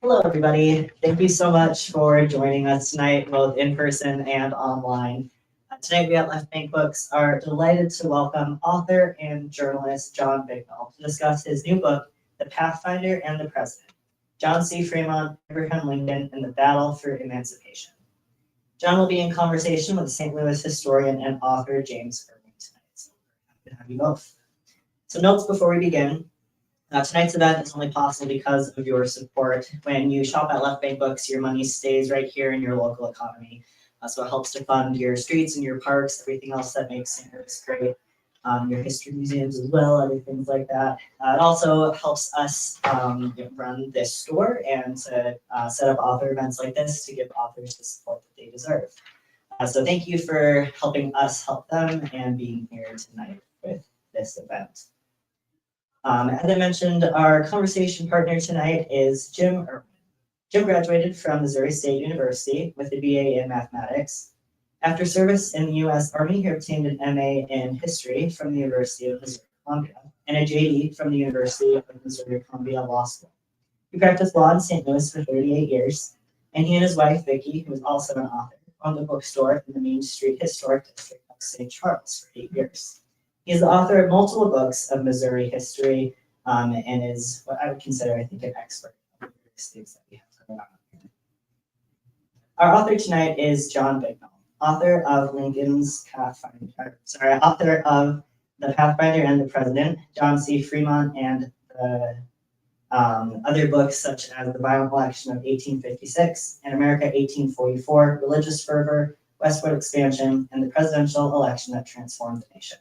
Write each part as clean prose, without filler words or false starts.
Hello, everybody. Thank you so much for joining us tonight, both in person and online. Tonight, we at Left Bank Books are delighted to welcome author and journalist John Bicknell to discuss his new book, The Pathfinder and the President, John C. Frémont, Abraham Lincoln, and the Battle for Emancipation. John will be in conversation with St. Louis historian and author James Erwin tonight. So happy to have you both. Some notes before we begin. Tonight's event is only possible because of your support. When you shop at Left Bank Books, your money stays right here in your local economy. So it helps to fund your streets and your parks, everything else that makes St. Louis great, your history museums as well, other things like that. It also helps us run this store and to set up author events like this to give authors the support that they deserve. So thank you for helping us help them and being here tonight with this event. As I mentioned, our conversation partner tonight is Jim Erwin. Jim graduated from Missouri State University with a BA in mathematics. After service in the U.S. Army, he obtained an MA in history from the University of Missouri Columbia and a JD from the University of Missouri Columbia Law School. He practiced law in St. Louis for 38 years, and he and his wife, Vicki, who is also an author, owned a bookstore in the Main Street Historic District of St. Charles for 8 years. He is the author of multiple books of Missouri history and is what I would consider, I think, an expert on the various things that we have going on here. Our author tonight is John Bicknell, author of author of The Pathfinder and the President, John C. Frémont, and the other books such as The Violent Election of 1856, In America 1844, Religious Fervor, Westward Expansion, and the Presidential Election that Transformed the Nation.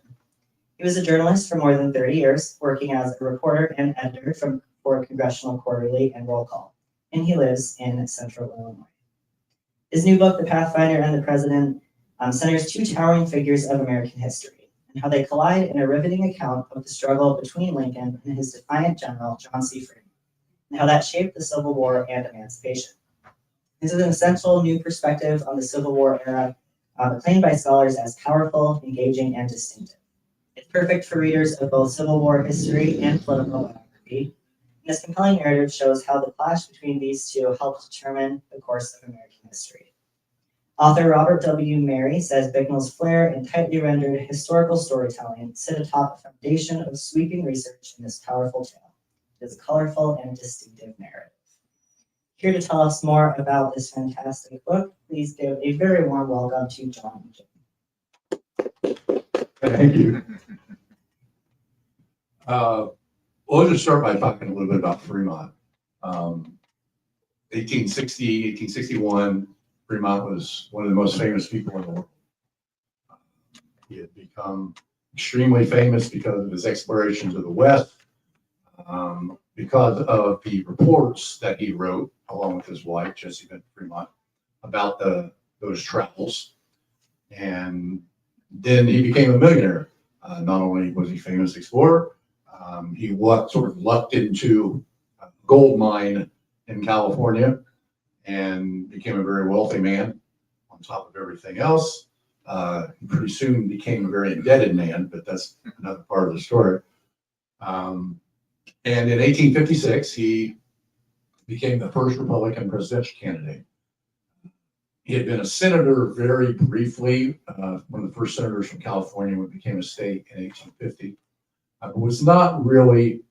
He was a journalist for more than 30 years, working as a reporter and editor for Congressional Quarterly and Roll Call, and he lives in Central Illinois. His new book, The Pathfinder and the President, centers two towering figures of American history and how they collide in a riveting account of the struggle between Lincoln and his defiant general, John C. Frémont, and how that shaped the Civil War and Emancipation. This is an essential new perspective on the Civil War era, acclaimed by scholars as powerful, engaging, and distinctive. It's perfect for readers of both Civil War history and political biography. And this compelling narrative shows how the clash between these two helped determine the course of American history. Author Robert W. Mary says Bicknell's flair and tightly rendered historical storytelling sit atop a foundation of sweeping research in this powerful tale. It is a colorful and distinctive narrative. Here to tell us more about this fantastic book, please give a very warm welcome to John and Jim. Thank you. We'll just start by talking a little bit about Frémont. 1860, 1861, Frémont was one of the most famous people in the world. He had become extremely famous because of his explorations of the West, because of the reports that he wrote, along with his wife, Jessie Frémont, about those travels. And then he became a millionaire. Not only was he a famous explorer, he sort of lucked into a gold mine in California and became a very wealthy man on top of everything else. He pretty soon became a very indebted man, but that's another part of the story. And in 1856, he became the first Republican presidential candidate. He had been a senator very briefly, one of the first senators from California when it became a state in 1850, but was not really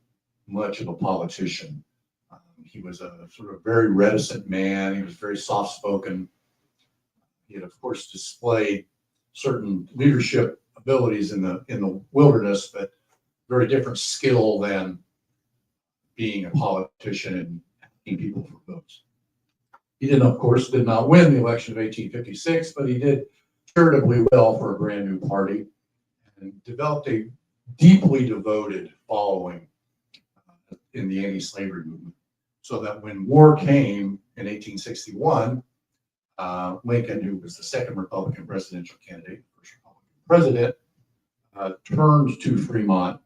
much of a politician. He was a sort of very reticent man. He was very soft-spoken. He had, of course, displayed certain leadership abilities in the wilderness, but very different skill than being a politician and asking people for votes. He did not win the election of 1856, but he did charitably well for a brand new party and developed a deeply devoted following in the anti-slavery movement. So that when war came in 1861, Lincoln, who was the second Republican presidential candidate, first Republican president, turned to Frémont,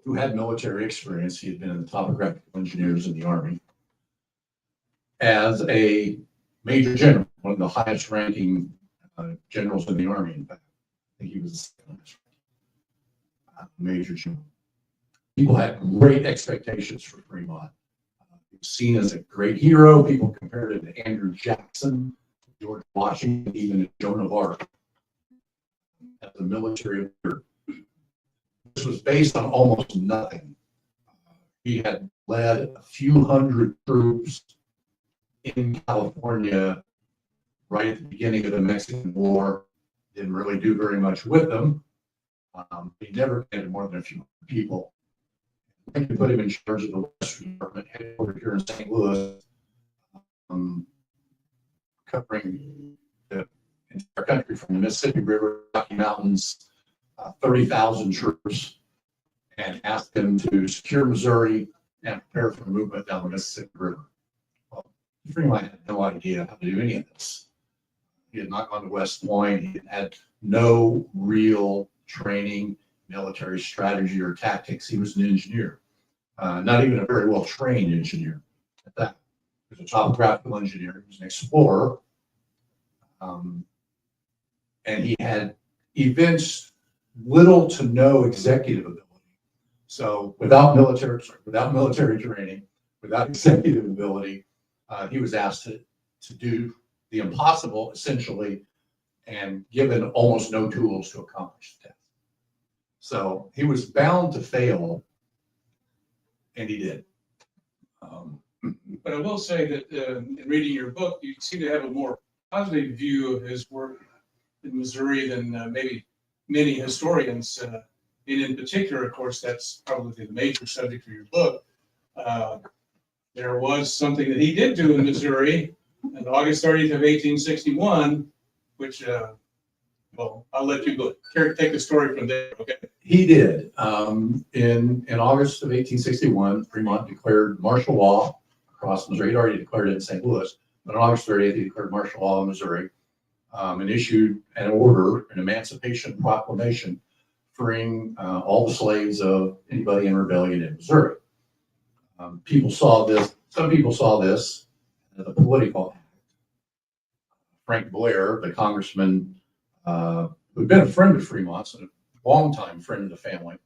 who had military experience. He had been in the topographical engineers in the Army, as a major general, one of the highest ranking generals in the Army. In fact, I think he was the second highest ranking major general. People had great expectations for Frémont. was seen as a great hero. People compared him to Andrew Jackson, George Washington, even Joan of Arc as a military leader. This was based on almost nothing. He had led a few hundred troops in California right at the beginning of the Mexican War. Didn't really do very much with them. He never commanded more than a few people. I think they put him in charge of the Western Department headquartered here in St. Louis, covering the entire country from the Mississippi River, Rocky Mountains, 30,000 troops, and asked them to secure Missouri and prepare for movement down the Mississippi River. Well, Frémont had no idea how to do any of this. He had not gone to West Point. He had no real training, military strategy, or tactics. He was an engineer, not even a very well trained engineer at that. He was a topographical engineer. He was an explorer. And he had evinced little to no executive ability. So without military training, without executive ability, he was asked to do the impossible, essentially, and given almost no tools to accomplish the task. So he was bound to fail, and he did. But I will say that in reading your book, you seem to have a more positive view of his work in Missouri than maybe many historians. And in particular, of course, that's probably the major subject of your book. There was something that he did do in Missouri on August 30th of 1861, which, well, I'll let you go. Take the story from there, okay? He did. In August of 1861, Frémont declared martial law across Missouri. He'd already declared it in St. Louis, but on August 30th, he declared martial law in Missouri and issued an order, an Emancipation Proclamation, freeing all the slaves of anybody in rebellion in Missouri. People saw this, some people saw this as a political act. Frank Blair, the congressman who'd been a friend of Frémont's, a longtime friend of the family,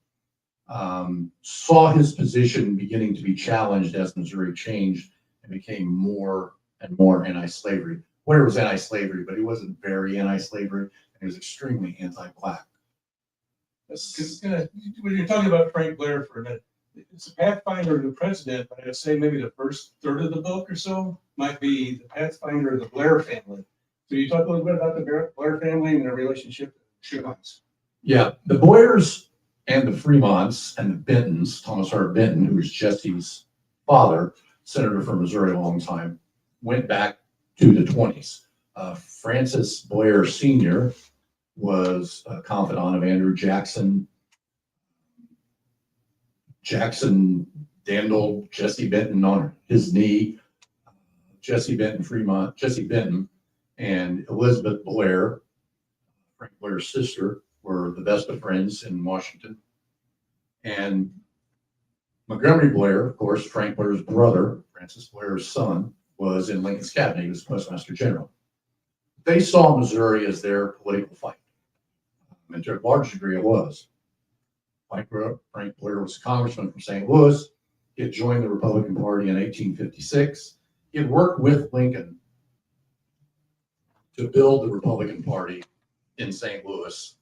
saw his position beginning to be challenged as Missouri changed and became more and more anti-slavery. Blair was anti-slavery, but he wasn't very anti-slavery, and he was extremely anti-black. When you're talking about Frank Blair for a minute, it's a Pathfinder of the president, but I'd say maybe the first third of the book or so might be the Pathfinder of the Blair family. So you talk a little bit about the Blair family and their relationship to Frémont's. Yeah, the Blairs and the Frémonts and the Bentons, Thomas Hart Benton, who was Jesse's father, senator from Missouri a long time, went back to the 20s. Francis Blair Sr. was a confidant of Andrew Jackson. Jackson dandled Jesse Benton on his knee. Jesse Benton and Elizabeth Blair, Frank Blair's sister, were the best of friends in Washington. And Montgomery Blair, of course, Frank Blair's brother, Francis Blair's son, was in Lincoln's cabinet. He was Postmaster General. They saw Missouri as their political fight. And to a large degree it was. Frank Blair was a congressman from St. Louis. He had joined the Republican Party in 1856. He had worked with Lincoln to build the Republican Party in St. Louis,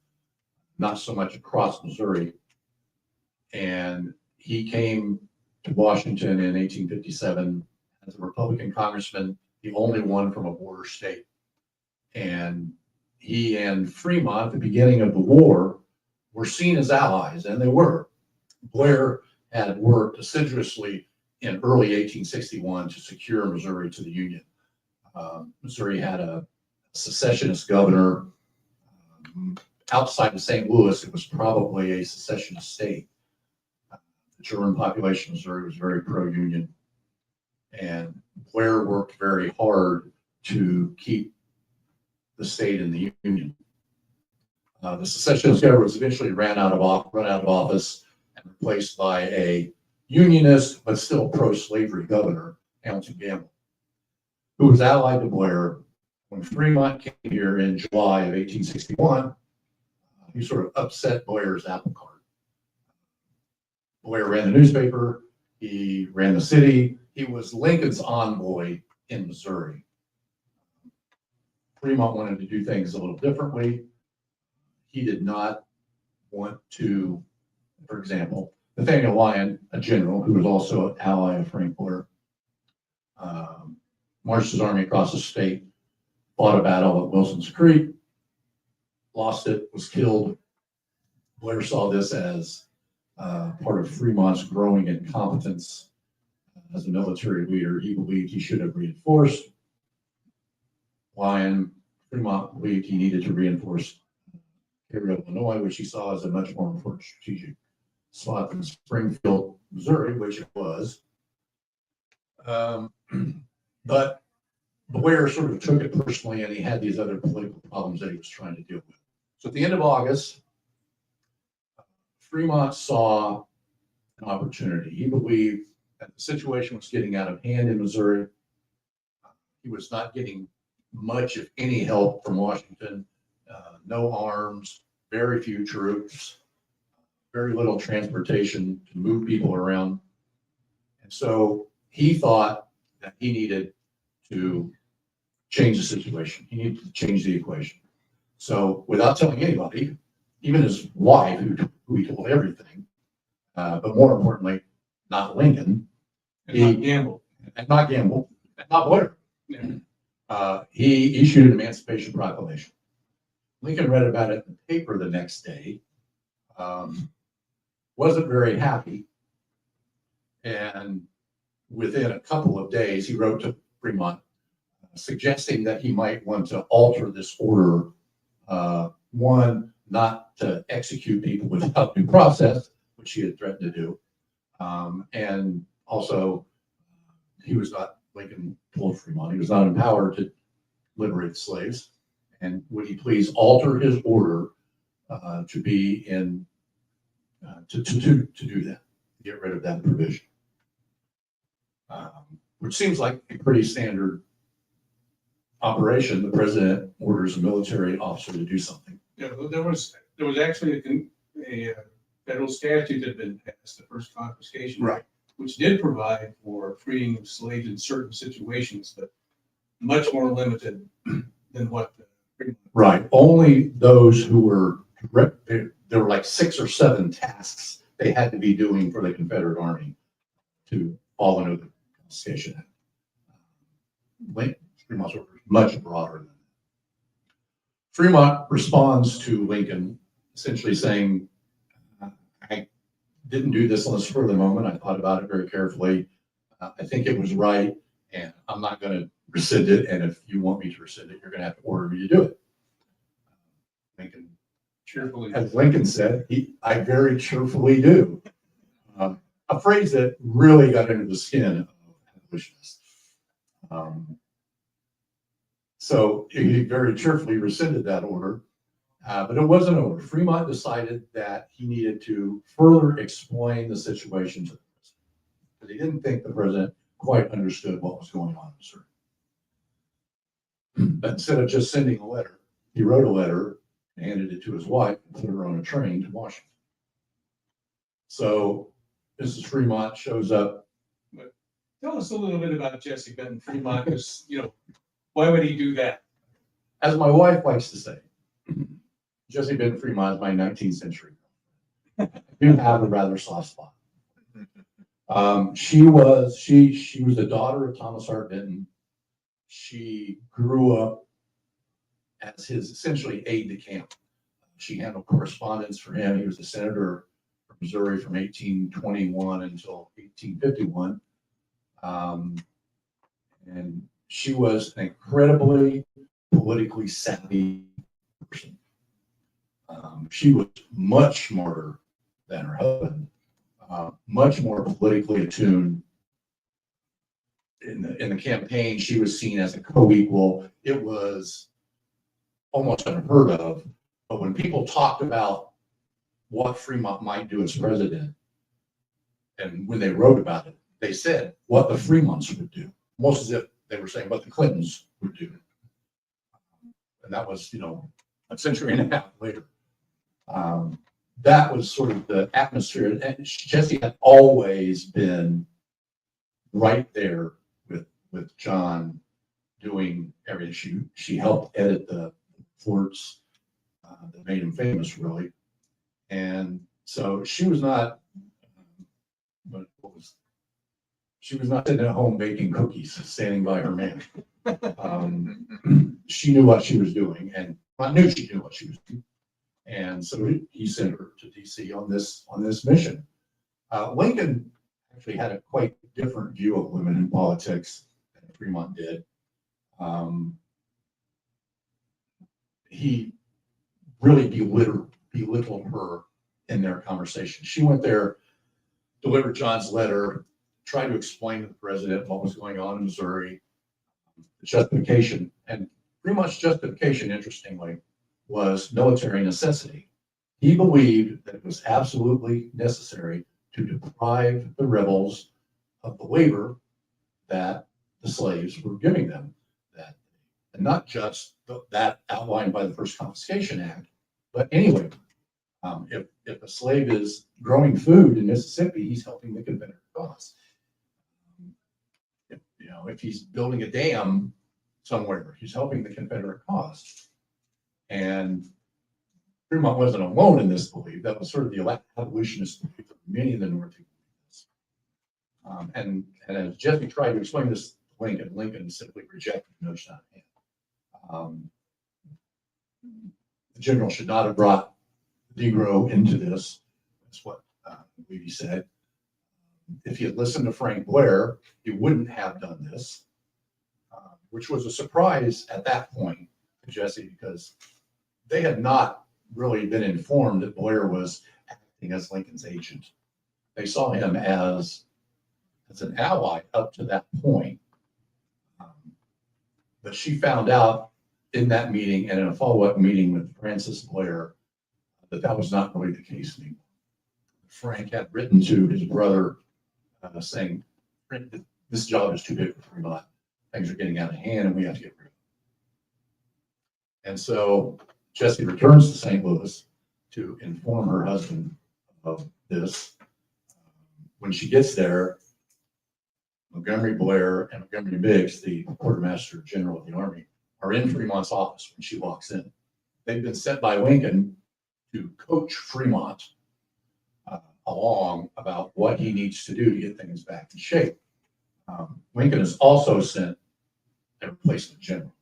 not so much across Missouri. And he came to Washington in 1857 as a Republican congressman, the only one from a border state. And he and Frémont, at the beginning of the war, were seen as allies, and they were. Blair had worked assiduously in early 1861 to secure Missouri to the Union. Missouri had a secessionist governor. Outside of St. Louis, it was probably a secessionist state. The German population of Missouri was very pro-Union, and Blair worked very hard to keep the state in the Union. The secessionist government was eventually run out of office and replaced by a Unionist but still pro-slavery governor, Hamilton Gamble, who was allied to Blair. When Frémont came here in July of 1861, he sort of upset Blair's apple cart. Blair ran the newspaper, he ran the city, he was Lincoln's envoy in Missouri. Frémont wanted to do things a little differently. He did not want to, for example, Nathaniel Lyon, a general who was also an ally of Frank Blair, marched his army across the state, fought a battle at Wilson's Creek, lost it, was killed. Blair saw this as part of Frémont's growing incompetence as a military leader. He believed he should have reinforced. Frémont believed he needed to reinforce Cairo, Illinois, which he saw as a much more important strategic spot than Springfield, Missouri, which it was. But Blair sort of took it personally, and he had these other political problems that he was trying to deal with. So at the end of August, Frémont saw an opportunity. He believed that the situation was getting out of hand in Missouri. He was not getting much, if any, help from Washington. No arms, very few troops, very little transportation to move people around. And so he thought that he needed to change the situation. He needed to change the equation. So without telling anybody, even his wife, who he told everything, but more importantly, not Lincoln, And not gamble. and not Blair. Yeah. He issued an Emancipation Proclamation. Lincoln read about it in the paper the next day, wasn't very happy, and within a couple of days, he wrote to Frémont suggesting that he might want to alter this order. One, not to execute people without due process, which he had threatened to do, and also Lincoln told Frémont he was not empowered to liberate the slaves, and would he please alter his order to be in to do that, get rid of that provision, which seems like a pretty standard operation. The president orders a military officer to do something. Yeah, there was actually a federal statute that had been passed, the first confiscation, Right. which did provide for freeing of slaves in certain situations, but much more limited than what the Right. Only those who were there were like 6 or 7 tasks they had to be doing for the Confederate Army to fall under the confiscation act. Fremont's order is much broader than that. Frémont responds to Lincoln essentially saying, I didn't do this on the spur of the moment. I thought about it very carefully. I think it was right, and I'm not going to rescind it. And if you want me to rescind it, you're going to have to order me to do it. Lincoln, cheerfully. as Lincoln said, I very cheerfully do. A phrase that really got under the skin of abolitionists. So he very cheerfully rescinded that order, but it wasn't over. Frémont decided that he needed to further explain the situation to the president, because he didn't think the president quite understood what was going on in Missouri. But instead of just sending a letter, he wrote a letter, handed it to his wife, and put her on a train to Washington. So Mrs. Frémont shows up. Tell us a little bit about Jesse Benton Frémont, because, why would he do that? As my wife likes to say, Jesse Benton Frémont is my 19th century. I do have a rather soft spot. She was the daughter of Thomas Hart Benton. She grew up as his essentially aide de camp. She handled correspondence for him. He was the senator from Missouri from 1821 until 1851. And she was an incredibly politically savvy person. She was much smarter than her husband, much more politically attuned. In the campaign, she was seen as a co-equal. It was almost unheard of. But when people talked about what Frémont might do as president, and when they wrote about it, they said what the Frémonts would do, almost as if they were saying what the Clintons would do. And that was, a century and a half later. That was sort of the atmosphere. And Jesse had always been right there with John doing everything. She helped edit the reports that made him famous, really. And so she was not, she was not sitting at home baking cookies, standing by her man. She knew what she was doing, and I knew she knew what she was doing. And so he sent her to DC on this mission. Lincoln actually had a quite different view of women in politics than Frémont did. He really belittled her in their conversation. She went there, delivered John's letter, tried to explain to the president what was going on in Missouri, the justification, and Frémont's justification, interestingly, was military necessity. He believed that it was absolutely necessary to deprive the rebels of the labor that the slaves were giving them. That, and not just that outlined by the First Confiscation Act, but anyway, if a slave is growing food in Mississippi, he's helping the Confederate cause. If he's building a dam somewhere, he's helping the Confederate cause. And Frémont wasn't alone in this belief. That was sort of the abolitionist belief of many of the Northern believers. And as Jesse tried to explain this to Lincoln simply rejected the notion of hand. The general should not have brought the Negro into this. That's what Levy said. If he had listened to Frank Blair, he wouldn't have done this, which was a surprise at that point to Jesse, because they had not really been informed that Blair was acting as Lincoln's agent. They saw him as an ally up to that point. But she found out in that meeting and in a follow-up meeting with Francis Blair that was not really the case anymore. Frank had written to his brother saying, this job is too big for Frémont. Things are getting out of hand and we have to get rid of it. And so Jessie returns to St. Louis to inform her husband of this. When she gets there, Montgomery Blair and Montgomery Biggs, the quartermaster general of the army, are in Frémont's office when she walks in. They've been sent by Lincoln to coach Frémont along about what he needs to do to get things back in shape. Lincoln has also sent a replacement general.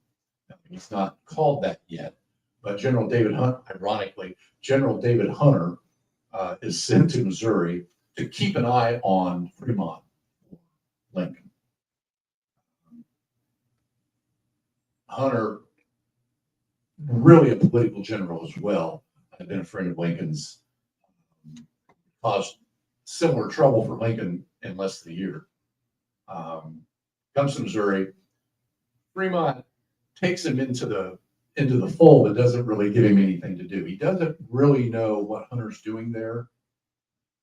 Now, he's not called that yet, but General David Hunt, ironically, General David Hunter is sent to Missouri to keep an eye on Frémont for Lincoln. Hunter, really a political general as well, had been a friend of Lincoln's, caused similar trouble for Lincoln in less than a year. Comes to Missouri. Frémont takes him into the fold, but doesn't really give him anything to do. He doesn't really know what Hunter's doing there,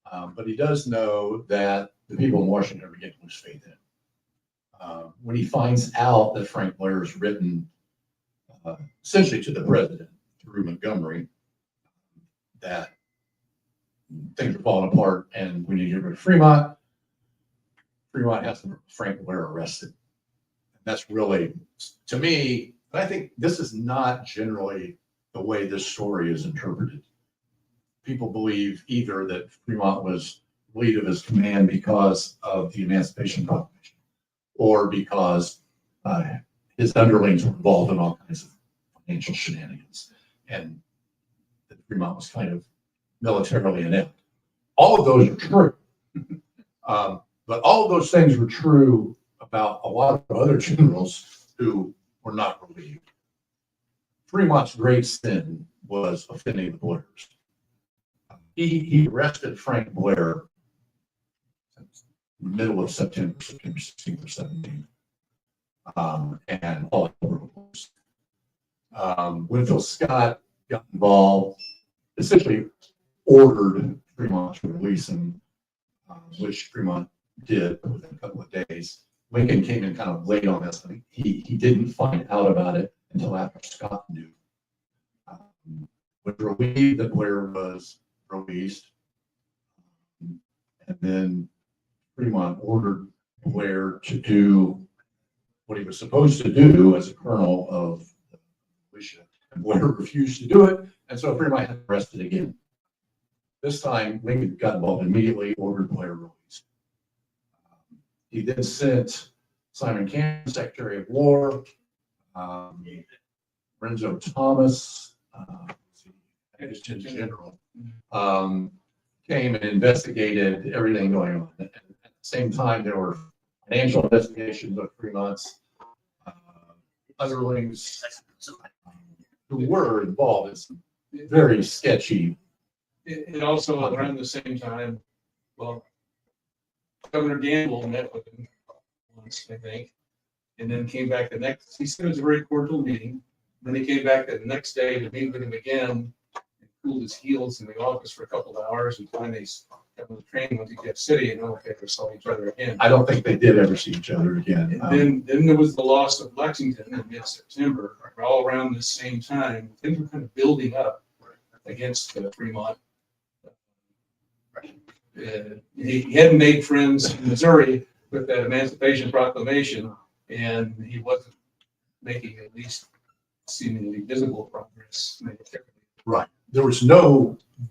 but he does know that the people in Washington are beginning to lose faith in him. When he finds out that Frank Blair has written essentially to the president through Montgomery that things are falling apart and we need to get rid of Frémont, Frémont has Frank Blair arrested. That's really, to me, I think this is not generally the way this story is interpreted. People believe either that Frémont was relieved of his command because of the Emancipation Proclamation, or because his underlings were involved in all kinds of financial shenanigans, and that Frémont was kind of militarily inept. All of those are true. But all of those things were true about a lot of other generals who were not relieved. Frémont's great sin was offending the Blairs. He arrested Frank Blair in the middle of September 16th or 17th, and all over. Winfield Scott got involved, essentially ordered Frémont to release him, which Frémont did within a couple of days. Lincoln came in kind of late on this. He didn't find out about it until after Scott knew. Was relieved that Blair was released, and then Frémont ordered Blair to do what he was supposed to do as a colonel of the militia. And Blair refused to do it, and so Fremont had arrested again. This time, Lincoln got involved immediately, ordered Blair released. He then sent Simon Cameron, Secretary of War, Renzo Thomas, Adjutant General, came and investigated everything going on. At the same time, there were financial investigations of Fremont's underlings who were involved in some very sketchy. It also, around the same time, well, Governor Gamble met with him once, I think, and then came back the next, he said it was a very cordial meeting. Then he came back the next day to meet with him again, and cooled his heels in the office for a couple of hours, and finally got on the train, went to Jeff City, and okay, they saw each other again. I don't think they did ever see each other again. And then there was the loss of Lexington in mid-September, all around the same time. Things were kind of building up against Fremont. He hadn't made friends in Missouri with that Emancipation Proclamation, and he wasn't making at least seemingly visible progress militarily. Right. There was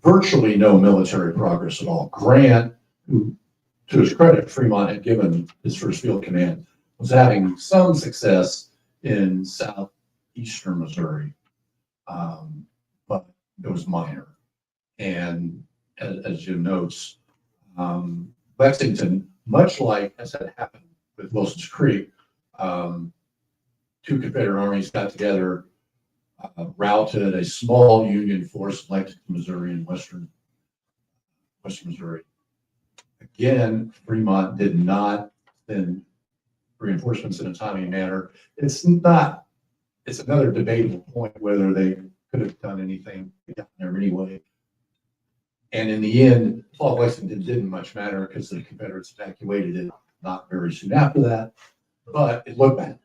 virtually no military progress at all. Grant, who, to his credit, Fremont had given his first field command, was having some success in southeastern Missouri, but it was minor. And as Jim notes, Lexington, much like as had happened with Wilson's Creek, two Confederate armies got together, routed a small Union force in Lexington, Missouri, and western Missouri. Again, Fremont did not send reinforcements in a timely manner. It's another debatable point whether they could have done anything. They got there anyway. And in the end, fall of Lexington didn't much matter because the Confederates evacuated it not very soon after that, but it looked bad.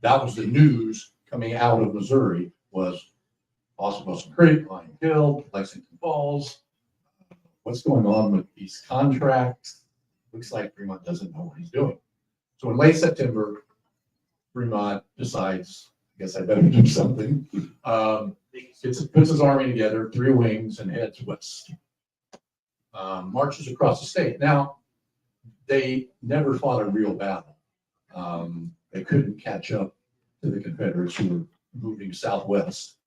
That was the news coming out of Missouri, was Wilson Creek, Lion Hill, Lexington Falls. What's going on with these contracts? Looks like Fremont doesn't know what he's doing. So in late September, Fremont decides, I guess I better do something. Puts his army together, 3 wings, and heads west. Marches across the state. Now, they never fought a real battle. They couldn't catch up to the Confederates who were moving southwest.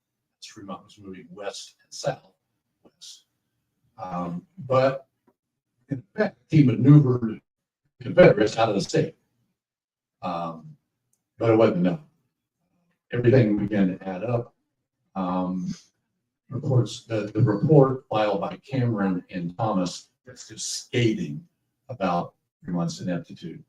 Fremont was moving west and southwest. But in fact, he maneuvered Confederates out of the state. But it wasn't enough. Everything began to add up. Reports, the report filed by Cameron and Thomas is just scathing about Fremont's ineptitude.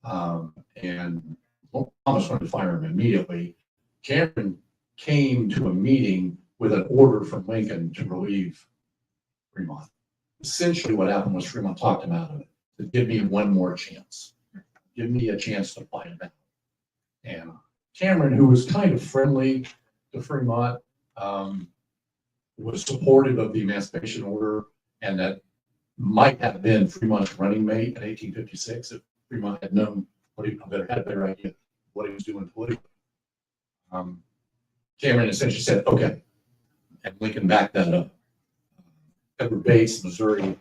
And Thomas wanted to fire him immediately. Cameron came to a meeting with an order from Lincoln to relieve Fremont. Essentially what happened was Fremont talked him out of it. To give me one more chance. Give me a chance to fight him out. And Cameron, who was kind of friendly to Fremont, was supportive of the Emancipation Order, and that might have been Fremont's running mate in 1856 if Fremont had known had a better idea what he was doing politically. Cameron essentially said, okay, and Lincoln backed that up. Edward Bates, Missourian,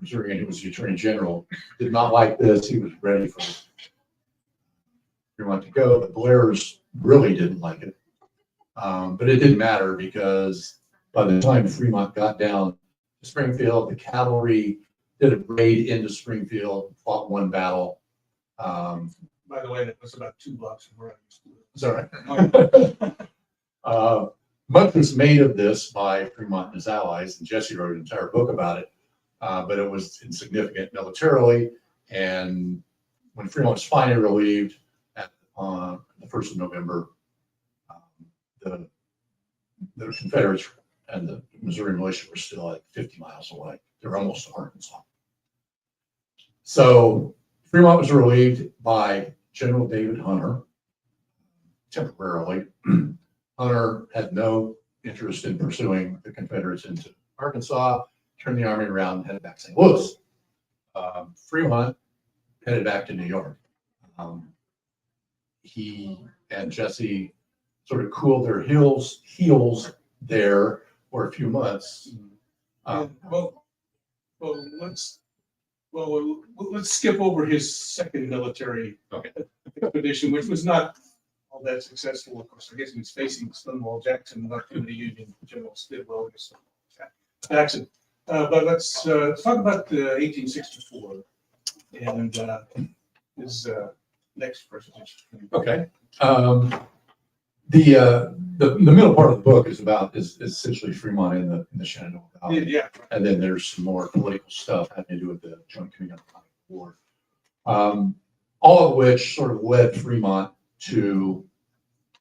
who was the Attorney General, did not like this. He was ready for Fremont to go. The Blairs really didn't like it. But it didn't matter because by the time Fremont got down to Springfield, the cavalry did a raid into Springfield, fought one battle. By the way, that was about 2 blocks from where I used to live. Is that right? Much was made of this by Fremont and his allies, and Jesse wrote an entire book about it, but it was insignificant militarily. And when Fremont was finally relieved on the 1st of November, the Confederates and the Missouri militia were still like 50 miles away. They were almost to Arkansas. So Fremont was relieved by General David Hunter temporarily. Hunter had no interest in pursuing the Confederates into Arkansas, turned the army around and headed back to St. Louis. Fremont headed back to New York. He and Jesse sort of cooled their heels there for a few months. Yeah, well, let's skip over his second military expedition, which was not all that successful. Of course, I guess he was facing Stonewall Jackson, not too many Union generals did well against Jackson. But let's talk about 1864 and his next presentation. Okay. The middle part of the book is essentially Frémont in the Shenandoah Valley. Yeah. And then there's some more political stuff having to do with the Joint Committee on the War. All of which sort of led Frémont to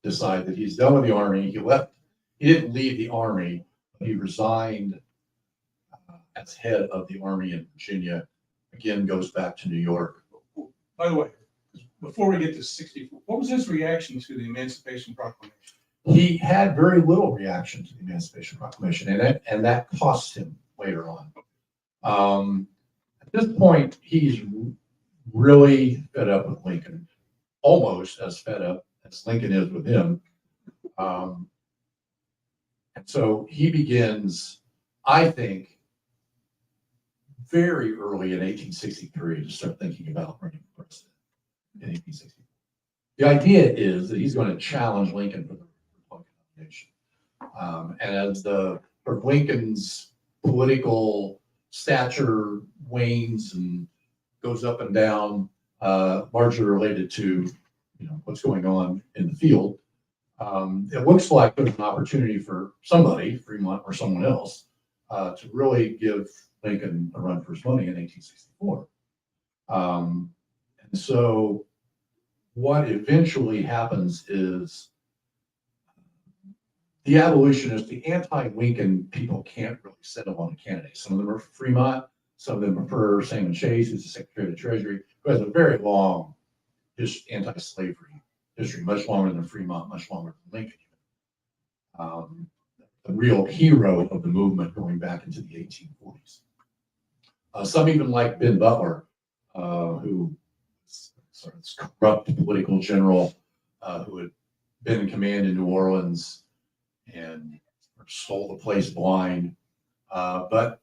decide that he's done with the Army. He didn't leave the Army, but he resigned as head of the Army in Virginia. Again, goes back to New York. By the way, before we get to 64, what was his reaction to the Emancipation Proclamation? He had very little reaction to the Emancipation Proclamation, and that cost him later on. At this point, he's really fed up with Lincoln, almost as fed up as Lincoln is with him. And so he begins, I think, very early in 1863 to start thinking about running for president in 1864. The idea is that he's going to challenge Lincoln for the Republican nomination. And as Lincoln's political stature wanes and goes up and down, largely related to what's going on in the field, it looks like there's an opportunity for somebody, Frémont or someone else, to really give Lincoln a run for his money in 1864. And so what eventually happens is the abolitionists, the anti-Lincoln people can't really settle on a candidate. Some of them are for Frémont, some of them prefer Salmon Chase, who's the Secretary of the Treasury, who has a very long anti-slavery history, much longer than Frémont, much longer than Lincoln. The real hero of the movement going back into the 1840s. Some even like Ben Butler, who was sort of this corrupt political general who had been in command in New Orleans and stole the place blind, but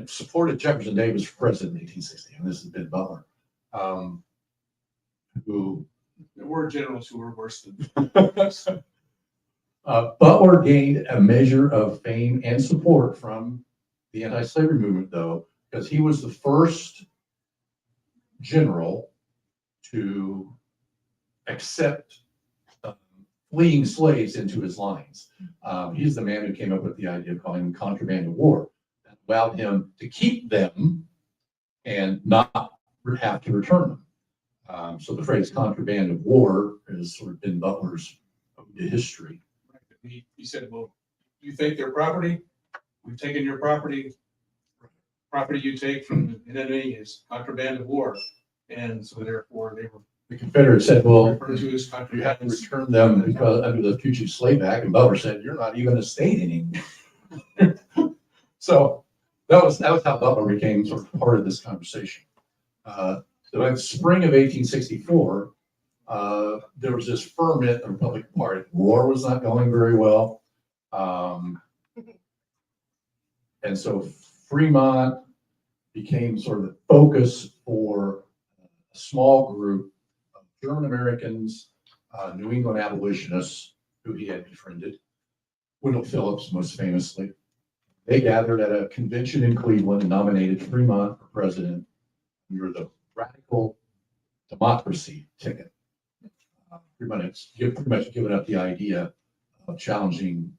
supported Jefferson Davis for president in 1860. And this is Ben Butler, who there were generals who were worse than Butler gained a measure of fame and support from the anti-slavery movement, though, because he was the first general to accept fleeing slaves into his lines. He's the man who came up with the idea of calling them contraband of war. That allowed him to keep them and not have to return them. So the phrase contraband of war has sort of been Butler's history. He said, well, you think they're property? We've taken your property. Property you take from an enemy is contraband of war. And so therefore they were The Confederates said, well, referred to as you have contraband. to return them because under the Fugitive Slave Act, and Butler said, you're not even a state anymore. So that was how Butler became sort of part of this conversation. So in the spring of 1864, there was this ferment in the Republican Party. War was not going very well. And so Frémont became sort of the focus for a small group of German Americans, New England abolitionists who he had befriended, Wendell Phillips most famously. They gathered at a convention in Cleveland and nominated Frémont for president under the radical democracy ticket. Frémont had pretty much given up the idea of challenging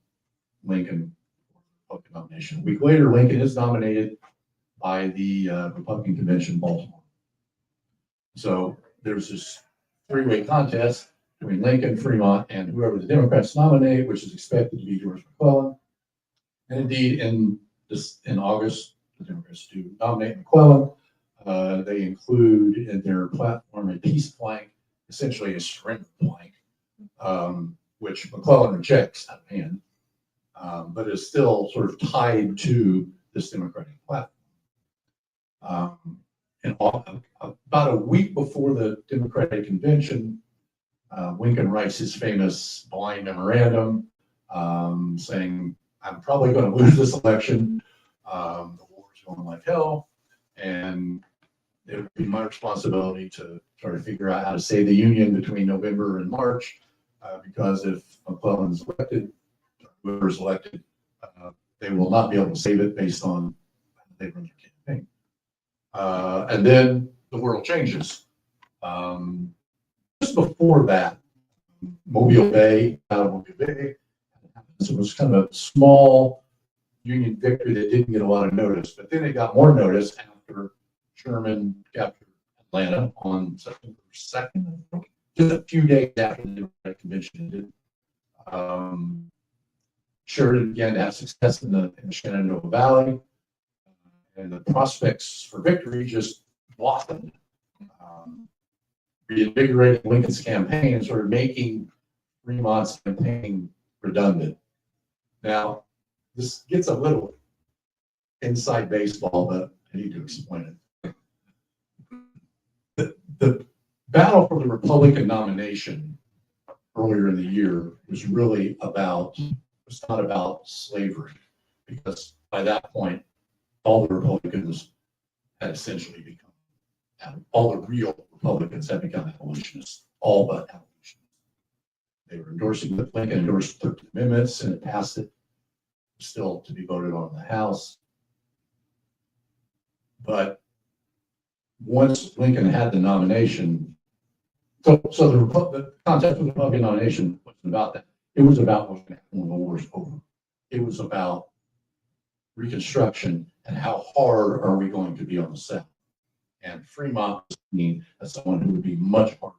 Lincoln for the Republican nomination. A week later, Lincoln is nominated by the Republican Convention in Baltimore. So there's this three-way contest between Lincoln, Frémont, and whoever the Democrats nominate, which is expected to be George McClellan. And indeed, in August, the Democrats do nominate McClellan. They include in their platform a peace plank, essentially a surrender plank, which McClellan rejects out of hand, but is still sort of tied to this Democratic platform. about a week before the Democratic convention, Lincoln writes his famous blind memorandum saying, I'm probably going to lose this election. The war's going like hell. And it would be my responsibility to try to figure out how to save the Union between November and March. Because if McClellan's elected, whoever's elected, they will not be able to save it based on how they run their campaign. And then the world changes. Just before that, Mobile Bay, it was kind of a small Union victory that didn't get a lot of notice, but then it got more notice after Sherman captured Atlanta on September 2nd, just a few days after the Democratic convention ended. Sheridan began to have success in the Shenandoah Valley, and the prospects for victory just blossomed, reinvigorating Lincoln's campaign and sort of making Fremont's campaign redundant. Now, this gets a little inside baseball, but I need to explain it. The battle for the Republican nomination earlier in the year was really was not about slavery, because by that point, all the Republicans had essentially become, all the real Republicans had become abolitionists, all but abolitionists. They were endorsing, Lincoln endorsed the 13th Amendment, Senate passed it, still to be voted on in the House. But once Lincoln had the nomination, so the contest of the Republican nomination wasn't about that. It was about what's going to happen when the war is over. It was about Reconstruction and how hard are we going to be on the South. And Fremont was seen as someone who would be much harder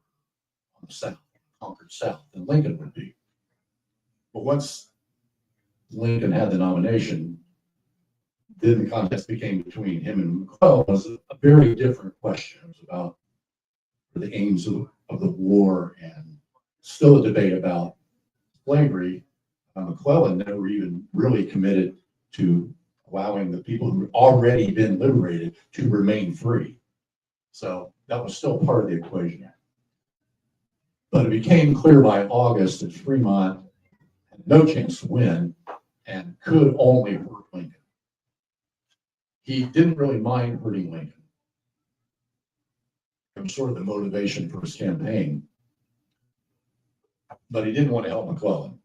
on the South, conquered South, than Lincoln would be. But once Lincoln had the nomination, then the contest became between him and McClellan. It was a very different question. It was about the aims of the war, and still a debate about slavery. McClellan never even really committed to allowing the people who had already been liberated to remain free. So that was still part of the equation. But it became clear by August that Fremont had no chance to win and could only hurt Lincoln. He didn't really mind hurting Lincoln. It was sort of the motivation for his campaign. But he didn't want to help McClellan.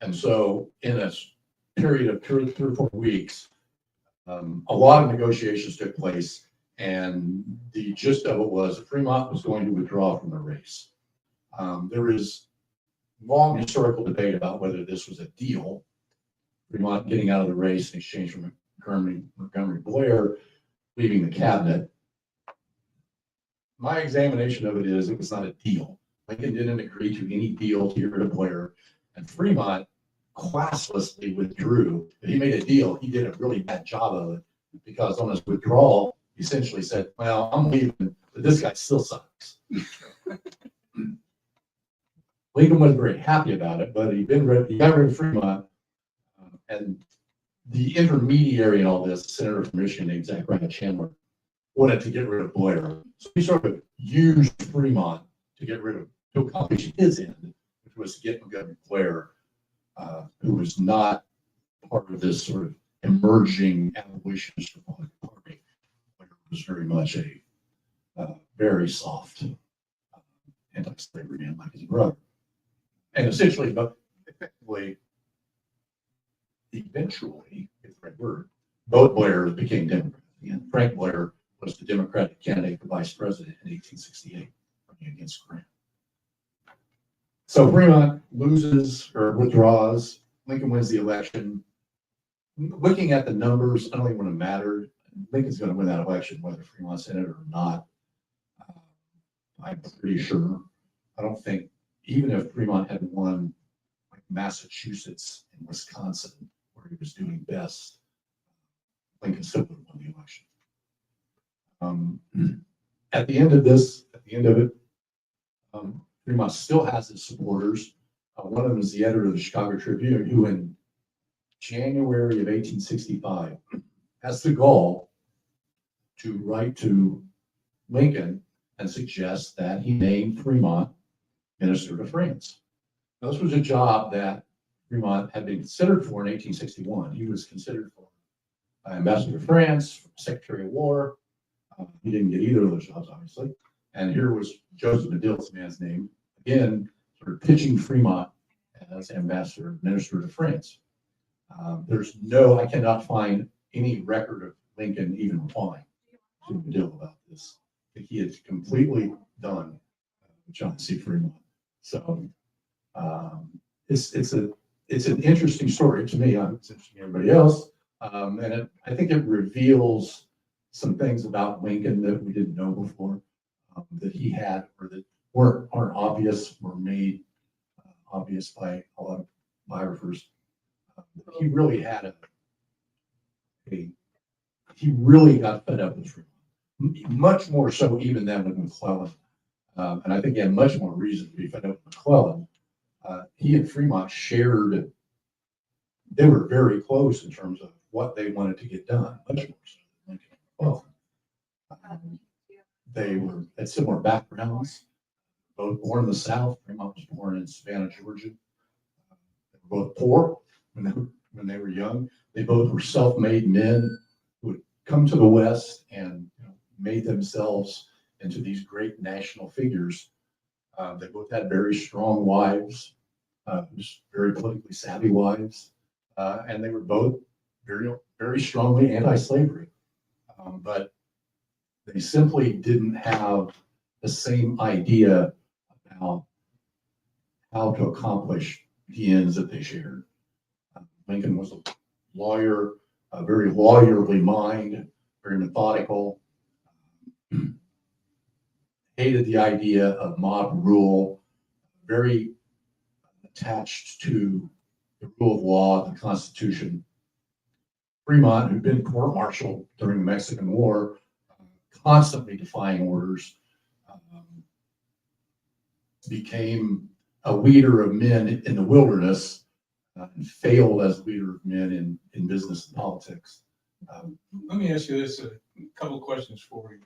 And so in a period of 3 or 4 weeks, a lot of negotiations took place, and the gist of it was that Fremont was going to withdraw from the race. There is long historical debate about whether this was a deal, Fremont getting out of the race in exchange for Montgomery Blair leaving the cabinet. My examination of it is it was not a deal. Lincoln didn't agree to any deal to get rid of Blair, and Fremont classlessly withdrew. If he made a deal, he did a really bad job of it, because on his withdrawal, he essentially said, well, I'm leaving, but this guy still sucks. Lincoln wasn't very happy about it, but he got rid of Fremont, and the intermediary in all this, Senator from Michigan named Zachariah Chandler, wanted to get rid of Blair. So he sort of used Fremont to accomplish his end, which was to get Montgomery Blair, who was not part of this sort of emerging abolitionist Republican Party. Blair was very much a very soft anti-slavery man like his brother. And essentially, but effectively, eventually, it's the right word, both Blairs became Democrats again. Frank Blair was the Democratic candidate for vice president in 1868, running against Grant. So Fremont loses or withdraws. Lincoln wins the election. Looking at the numbers, I don't even want to matter. Lincoln's going to win that election, whether Fremont's in it or not. I'm pretty sure. I don't think, even if Fremont had won like Massachusetts and Wisconsin, where he was doing best, Lincoln still would have won the election. At the end of it, Fremont still has his supporters. One of them is the editor of the Chicago Tribune, who in January of 1865 has the gall to write to Lincoln and suggest that he name Frémont Minister to France. Now, this was a job that Frémont had been considered for in 1861. He was considered for Ambassador to France, Secretary of War. He didn't get either of those jobs, obviously. And here was Joseph Medill's man's name, again, sort of pitching Frémont as Ambassador, Minister to France. I cannot find any record of Lincoln even replying to Medill about this. I think he had completely done John C. Frémont. So it's an interesting story to me. It's interesting to everybody else. I think it reveals some things about Lincoln that we didn't know before, that he had, or that aren't obvious, were made obvious by a lot of biographers. He really had he really got fed up with Frémont, much more so even than with McClellan. And I think he had much more reason to be fed up with McClellan. He and Frémont shared, they were very close in terms of what they wanted to get done, much more so than Lincoln and McClellan. They had similar backgrounds, both born in the South. Frémont was born in Savannah, Georgia. They were both poor when they were young. They both were self-made men who had come to the West and made themselves into these great national figures. They both had very strong wives, just very politically savvy wives, and they were both very, very strongly anti-slavery. But they simply didn't have the same idea about how to accomplish the ends that they shared. Lincoln was a lawyer, a very lawyerly mind, very methodical, hated the idea of mob rule, very attached to the rule of law, the Constitution. Frémont, who'd been court-martialed during the Mexican War, constantly defying orders, became a leader of men in the wilderness, and failed as a leader of men in business and politics. Let me ask you this, a couple of questions for you,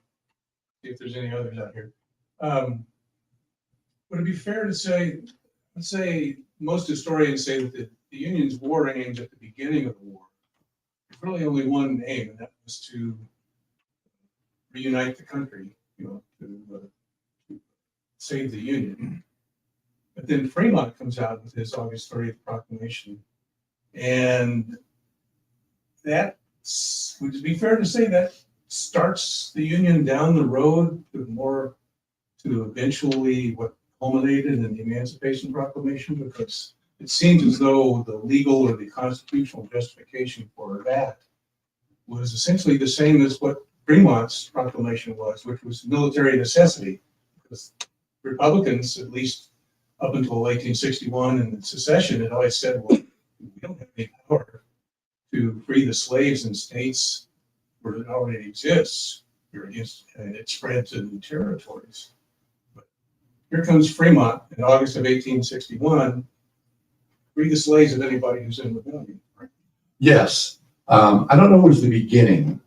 see if there's any others out here. Would it be fair to say, let's say most historians say that the Union's war aims at the beginning of the war, there's really only one aim, and that was to reunite the country, to save the Union. But then Frémont comes out with his August 30th proclamation, and would it be fair to say that starts the Union down the road to eventually what culminated in the Emancipation Proclamation? Because it seems as though the legal or the constitutional justification for that was essentially the same as what Frémont's proclamation was, which was military necessity. Because Republicans, at least up until 1861 and secession, had always said, well, we don't have any power to free the slaves in states where it already exists. And it spread to new territories. But here comes Frémont in August of 1861, free the slaves of anybody who's in rebellion. Right? Yes. I don't know what was the beginning.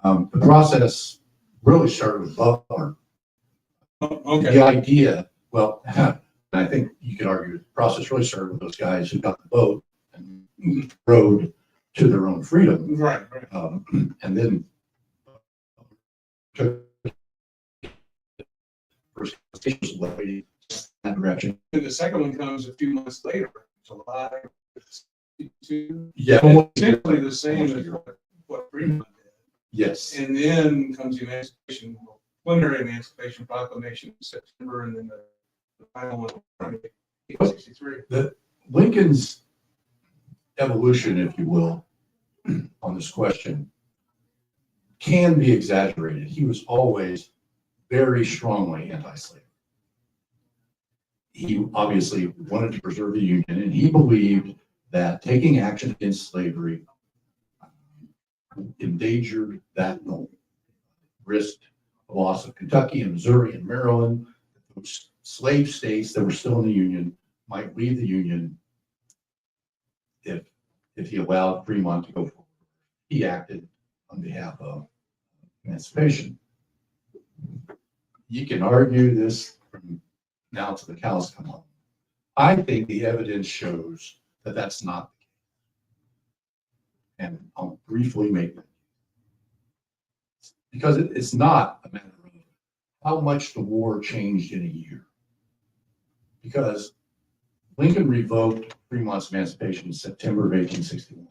The process really started with Butler. Okay. The idea, well, I think you could argue the process really started with those guys who got the boat and rowed to their own freedom. Right. And then took first that direction. And the second one comes a few months later, July 62. Yeah. And essentially the same as what Frémont did. Yes. And then comes the preliminary Emancipation Proclamation in September, and then the final one in 1863. Lincoln's evolution, if you will, on this question can be exaggerated. He was always very strongly anti-slavery. He obviously wanted to preserve the Union, and he believed that taking action against slavery endangered that goal, risked the loss of Kentucky and Missouri and Maryland. Those slave states that were still in the Union might leave the Union if he allowed Frémont to go forward. He acted on behalf of emancipation. You can argue this from now to the cows come home. I think the evidence shows that that's not the case. And I'll briefly make that. Because it's not a matter of how much the war changed in a year. Because Lincoln revoked Fremont's emancipation in September of 1861.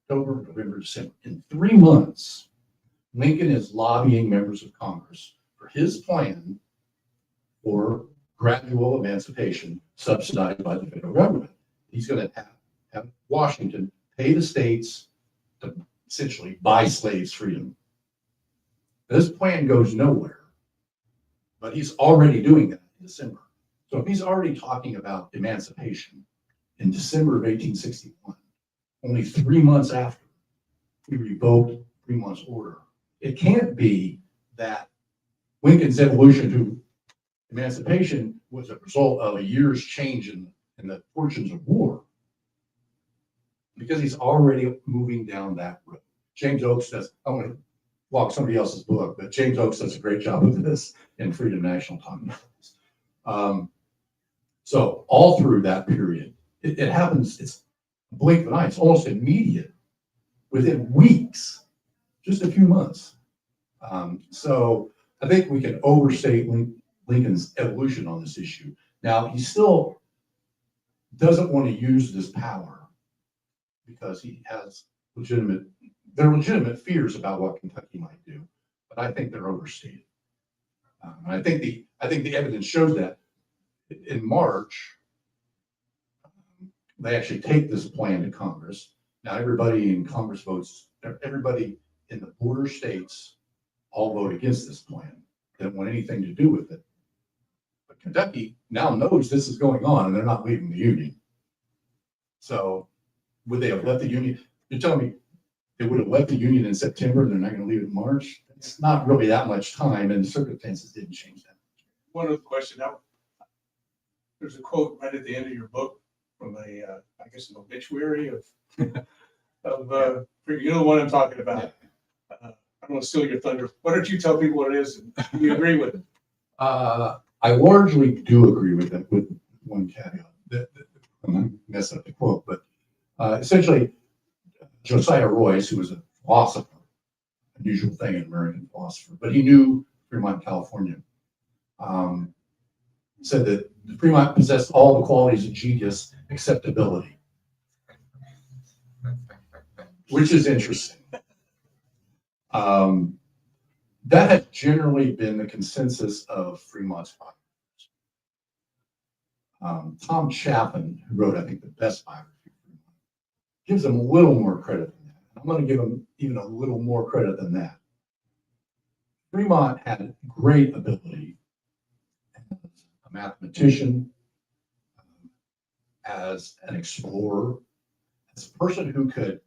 October, November, December. In 3 months, Lincoln is lobbying members of Congress for his plan for gradual emancipation subsidized by the federal government. He's going to have Washington pay the states to essentially buy slaves' freedom. This plan goes nowhere, but he's already doing that in December. So if he's already talking about emancipation in December of 1861, only 3 months after he revoked Fremont's order, it can't be that Lincoln's evolution to emancipation was a result of a year's change in the fortunes of war, because he's already moving down that road. James Oakes does, I want to walk somebody else's book, but James Oakes does a great job of this in Freedom National talking about this. So all through that period, it happens, it's a blink of an eye, it's almost immediate, within weeks, just a few months. So I think we can overstate Lincoln's evolution on this issue. Now, he still doesn't want to use this power because he has there are legitimate fears about what Kentucky might do, but I think they're overstated. I think the evidence shows that. In March, they actually take this plan to Congress. Now everybody in Congress votes, everybody in the border states all vote against this plan. They don't want anything to do with it. But Kentucky now knows this is going on and they're not leaving the Union. So would they have left the Union? You're telling me they would have left the Union in September and they're not going to leave it in March? It's not really that much time, and the circumstances didn't change that. One other question. There's a quote right at the end of your book from I guess an obituary of you know the one I'm talking about. I don't want to steal your thunder. Why don't you tell people what it is and you agree with it? I largely do agree with it, with one caveat. I'm going to mess up the quote, but essentially, Josiah Royce, who was a philosopher, unusual thing in American philosopher, but he knew Fremont, California, said that Fremont possessed all the qualities of genius except ability, which is interesting. That has generally been the consensus of Fremont's biographers. Tom Chaffin, who wrote, I think, the best biography of Fremont, gives him a little more credit than that. I'm going to give him even a little more credit than that. Fremont had great ability as a mathematician, as an explorer, as a person who could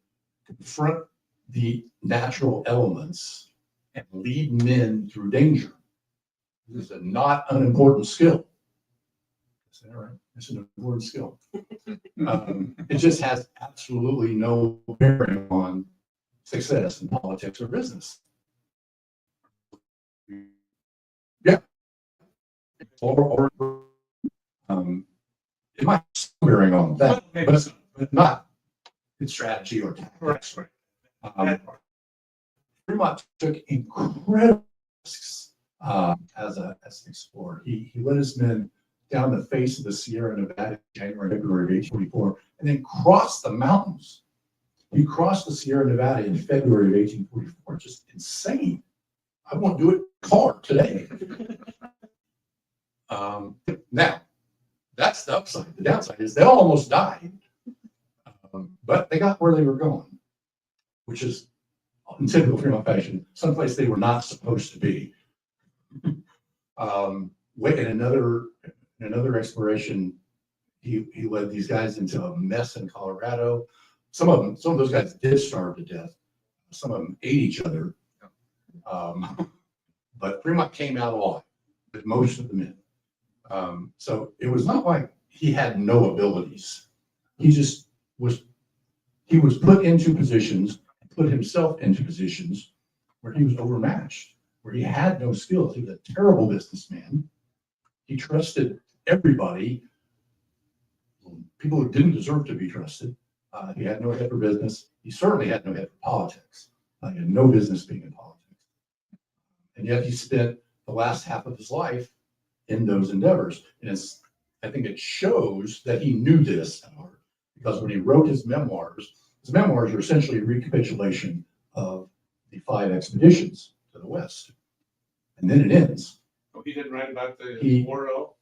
confront the natural elements and lead men through danger. This is a not unimportant skill. Is that right? It's an important skill. It just has absolutely no bearing on success in politics or business. Yeah. Or it might have some bearing on that, but not in strategy or tactics. Fremont took incredible risks as an explorer. He led his men down the face of the Sierra Nevada in January, February of 1844, and then crossed the mountains. He crossed the Sierra Nevada in February of 1844. Just insane. I won't do it in a car today. Now, that's the upside. The downside is they almost died, but they got where they were going, which is, in typical Fremont fashion, someplace they were not supposed to be. In another exploration, he led these guys into a mess in Colorado. Some of those guys did starve to death. Some of them ate each other. But Fremont came out alive with most of the men. So it was not like he had no abilities. He just was put into positions, put himself into positions where he was overmatched, where he had no skills. He was a terrible businessman. He trusted everybody, people who didn't deserve to be trusted. He had no head for business. He certainly had no head for politics. He had no business being in politics. And yet he spent the last half of his life in those endeavors. And I think it shows that he knew this at heart, because when he wrote his memoirs are essentially a recapitulation of the 5 expeditions to the West. And then it ends. Oh, he didn't write about the war at all?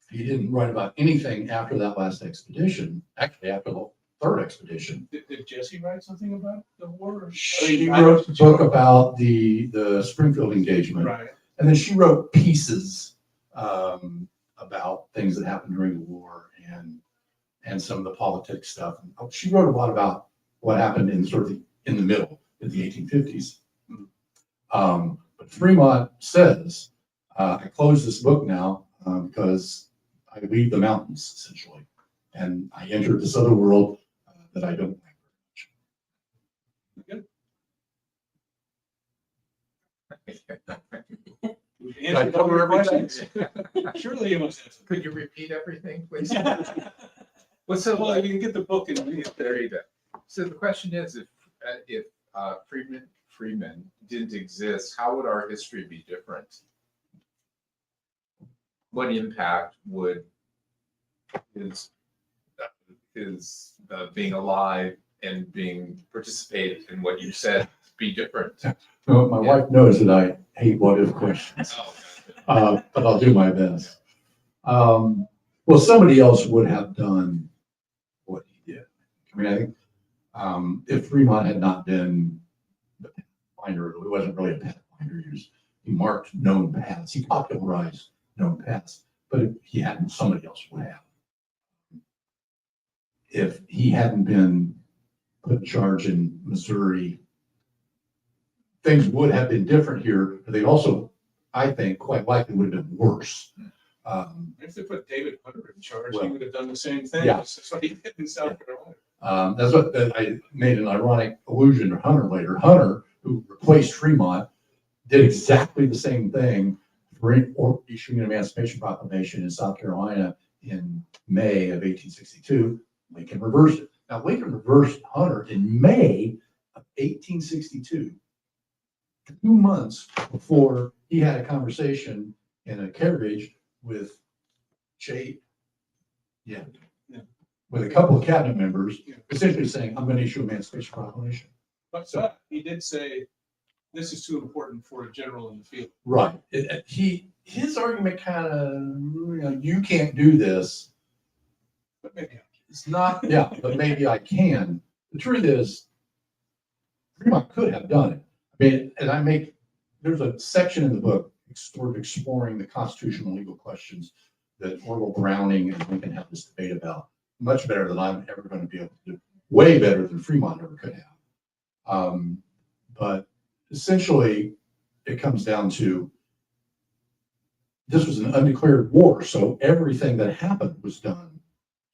He didn't write about anything after that last expedition, actually after the 3rd expedition. Did Jesse write something about the war? She wrote a book about the Springfield engagement. Right. And then she wrote pieces about things that happened during the war and some of the politics stuff. She wrote a lot about what happened in in the middle in the 1850s. But Frémont says, I close this book now because I leave the mountains, essentially, and I enter this other world that I don't like Good. Did I cover everything? Surely you must have some. Could you repeat everything, please? Well, so well, you can get the book and read it. There you go. So the question is, if freemen didn't exist, how would our history be different? What impact would his being alive and being participate in what you said be different? No, my wife knows that I hate what-if questions, Oh, but I'll do my best. Well, somebody else would have done what he did. I mean, I think if Frémont had not been the pathfinder, it wasn't really a pathfinder. He marked known paths. He popularized known paths, but if he hadn't, somebody else would have. If he hadn't been put in charge in Missouri, things would have been different here, but they also, I think, quite likely would have been worse. If they put David Hunter in charge, Well, he would have done the same thing. yeah. That's what he did in South Carolina. That's what I made an ironic allusion to Hunter later. Hunter, who replaced Frémont, did exactly the same thing for issuing an Emancipation Proclamation in South Carolina in May of 1862. Lincoln reversed it. Now, Lincoln reversed Hunter in May of 1862, 2 months before he had a conversation in a carriage with with a couple of cabinet members, essentially saying, I'm going to issue an Emancipation Proclamation. But he did say, this is too important for a general in the field. Right. His argument kind of, you can't do this. But maybe It's not, yeah, but maybe I can. The truth is, Frémont could have done it. I mean, and there's a section in the book sort of exploring the constitutional legal questions that Orville Browning and Lincoln have this debate about, much better than I'm ever going to be able to do, way better than Frémont ever could have. But essentially, it comes down to, this was an undeclared war, so everything that happened was done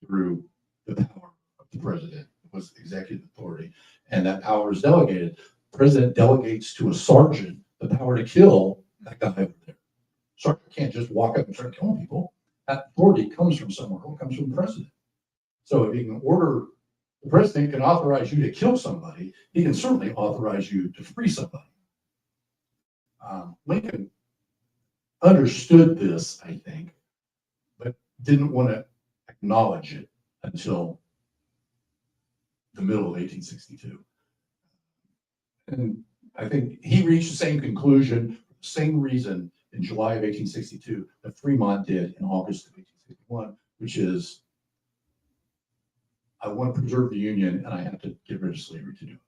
through the power of the president. It was executive authority, and that power is delegated. The president delegates to a sergeant the power to kill that guy over there. Sergeant can't just walk up and start killing people. That authority comes from somewhere. It comes from the president. So if he can order, the president can authorize you to kill somebody, he can certainly authorize you to free somebody. Lincoln understood this, I think, but didn't want to acknowledge it until the middle of 1862. And I think he reached the same conclusion, same reason in July of 1862 that Frémont did in August of 1861, which is, I want to preserve the Union and I have to get rid of slavery to do it.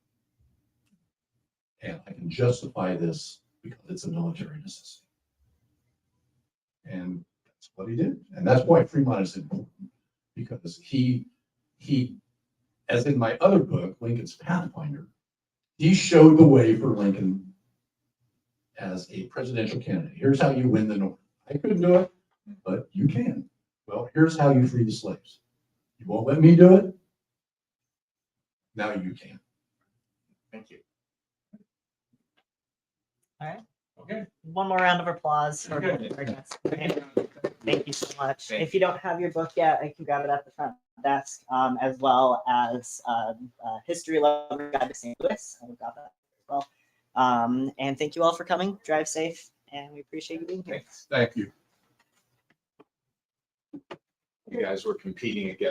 And I can justify this because it's a military necessity. And that's what he did. And that's why Frémont is important, because he, as in my other book, Lincoln's Pathfinder, he showed the way for Lincoln as a presidential candidate. Here's how you win the North. I couldn't do it, but you can. Well, here's how you free the slaves. You won't let me do it? Now you can. thank you. Okay. One more round of applause for Okay. our guests. Thank you so much. Thank If you don't have your book yet, I can grab it at the front desk, as well as History Lover Guide to St. Louis. I've got that as well. And thank you all for coming. Drive safe, and we appreciate you being here. Thanks. Thank you. You guys were competing against